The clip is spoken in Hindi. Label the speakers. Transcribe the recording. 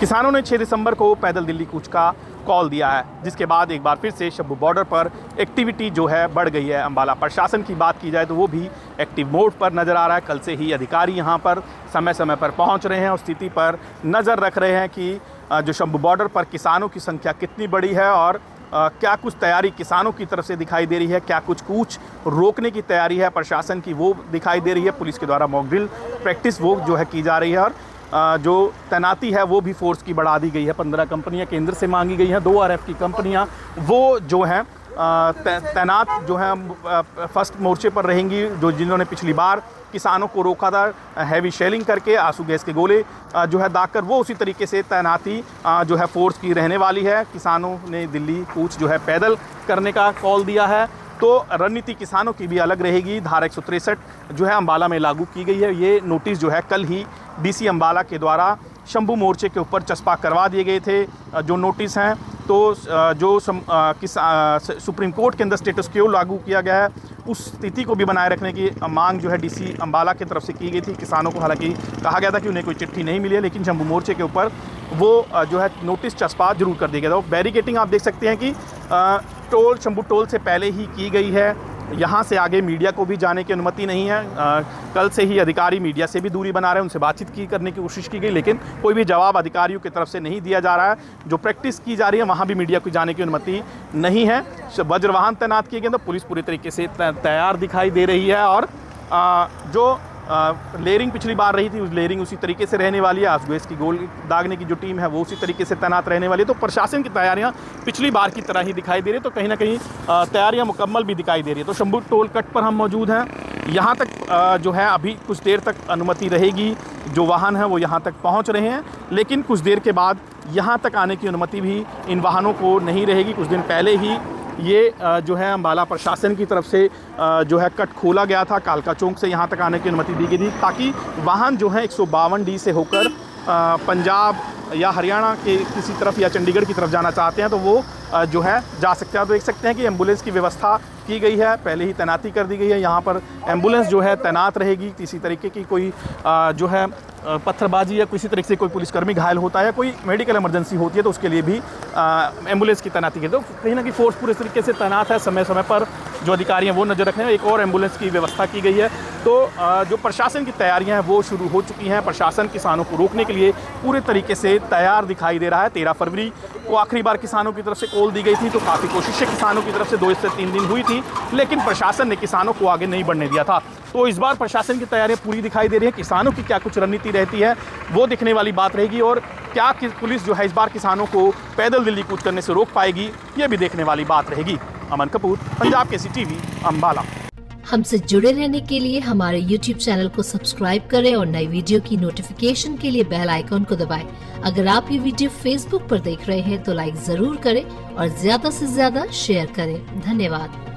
Speaker 1: किसानों ने 6 दिसंबर को पैदल दिल्ली कूच का कॉल दिया है, जिसके बाद एक बार फिर से शंभू बॉर्डर पर एक्टिविटी जो है बढ़ गई है। अंबाला प्रशासन की बात की जाए तो वो भी एक्टिव मोड पर नज़र आ रहा है। कल से ही अधिकारी यहाँ पर समय समय पर पहुँच रहे हैं और स्थिति पर नज़र रख रहे हैं कि जो शंभू बॉर्डर पर किसानों की संख्या कितनी बड़ी है और क्या कुछ तैयारी किसानों की तरफ से दिखाई दे रही है, क्या कुछ कूच रोकने की तैयारी है प्रशासन की, वो दिखाई दे रही है। पुलिस के द्वारा मॉक ड्रिल प्रैक्टिस वो जो है की जा रही है और जो तैनाती है वो भी फोर्स की बढ़ा दी गई है। 15 कंपनियां केंद्र से मांगी गई हैं, 2 RF की कंपनियां वो जो हैं तैनात जो हैं फर्स्ट मोर्चे पर रहेंगी, जो जिन्होंने पिछली बार किसानों को रोका था हैवी शेलिंग करके, आंसू गैस के गोले जो है दागकर, वो उसी तरीके से तैनाती जो है फोर्स की रहने वाली है। किसानों ने दिल्ली कूच जो है पैदल करने का कॉल दिया है, तो रणनीति किसानों की भी अलग रहेगी। धारा 163 जो है अंबाला में लागू की गई है। ये नोटिस जो है कल ही DC अंबाला के द्वारा शंभू मोर्चे के ऊपर चस्पा करवा दिए गए थे। जो नोटिस हैं तो जो सुप्रीम कोर्ट के अंदर स्टेटस क्यो लागू किया गया है, उस स्थिति को भी बनाए रखने की मांग जो है DC अंबाला की तरफ से की गई थी। किसानों को हालांकि कहा गया था कि उन्हें कोई चिट्ठी नहीं मिली है, लेकिन शंभू मोर्चे के ऊपर वो जो है नोटिस चस्पा जरूर कर दिया गया था। बैरिकेटिंग आप देख सकते हैं कि शंभू टोल से पहले ही की गई है। यहाँ से आगे मीडिया को भी जाने की अनुमति नहीं है। कल से ही अधिकारी मीडिया से भी दूरी बना रहे हैं, उनसे बातचीत करने की कोशिश की गई, लेकिन कोई भी जवाब अधिकारियों की तरफ से नहीं दिया जा रहा है। जो प्रैक्टिस की जा रही है वहाँ भी मीडिया को जाने की अनुमति नहीं है। वज्रवाहन तैनात किए गए, तो पुलिस पूरी तरीके से तैयार दिखाई दे रही है और जो लेयरिंग पिछली बार रही थी, उस लेयरिंग उसी तरीके से रहने वाली है। आसगोस की गोल दागने की जो टीम है वो उसी तरीके से तैनात रहने वाली है। तो प्रशासन की तैयारियां पिछली बार की तरह ही दिखाई दे रही है, तो कहीं ना कहीं तैयारियां मुकम्मल भी दिखाई दे रही है। तो शंभू टोल कट पर हम मौजूद हैं। यहाँ तक जो है अभी कुछ देर तक अनुमति रहेगी, जो वाहन हैं वो यहाँ तक पहुँच रहे हैं, लेकिन कुछ देर के बाद यहाँ तक आने की अनुमति भी इन वाहनों को नहीं रहेगी। कुछ दिन पहले ही ये जो है अंबाला प्रशासन की तरफ से जो है कट खोला गया था। कालका चौक से यहाँ तक आने की अनुमति दी गई थी, ताकि वाहन जो है 152D से होकर पंजाब या हरियाणा के किसी तरफ या चंडीगढ़ की तरफ जाना चाहते हैं तो वो जो है जा सकते हैं। तो देख सकते हैं कि एम्बुलेंस की व्यवस्था की गई है, पहले ही तैनाती कर दी गई है। यहाँ पर एम्बुलेंस जो है तैनात रहेगी। किसी तरीके की कोई जो है पत्थरबाजी या किसी तरीके से कोई पुलिसकर्मी घायल होता है या कोई मेडिकल इमरजेंसी होती है तो उसके लिए भी एम्बुलेंस की तैनाती की। तो कहीं ना कहीं फोर्स पूरे तरीके से तैनात है। समय समय पर जो अधिकारी हैं वो नज़र रखने में एक और एम्बुलेंस की व्यवस्था की गई है। तो जो प्रशासन की तैयारियां हैं वो शुरू हो चुकी हैं। प्रशासन किसानों को रोकने के लिए पूरे तरीके से तैयार दिखाई दे रहा है। 13 फरवरी को आखिरी बार किसानों की तरफ से कॉल दी गई थी, तो काफ़ी कोशिशें किसानों की तरफ से 2 से 3 दिन हुई थी, लेकिन प्रशासन ने किसानों को आगे नहीं बढ़ने दिया था। तो इस बार प्रशासन की तैयारियां पूरी दिखाई दे रही है। किसानों की क्या कुछ रणनीति रहती है वो दिखने वाली बात रहेगी, और क्या पुलिस जो है इस बार किसानों को पैदल दिल्ली कूच करने से रोक पाएगी, ये भी देखने वाली बात रहेगी। अमन कपूर, पंजाब केसरी टीवी, अंबाला।
Speaker 2: हमसे जुड़े रहने के लिए हमारे YouTube चैनल को सब्सक्राइब करें और नई वीडियो की नोटिफिकेशन के लिए बेल आइकॉन को दबाएं। अगर आप ये वीडियो Facebook पर देख रहे हैं तो लाइक जरूर करें और ज्यादा से ज्यादा शेयर करें। धन्यवाद।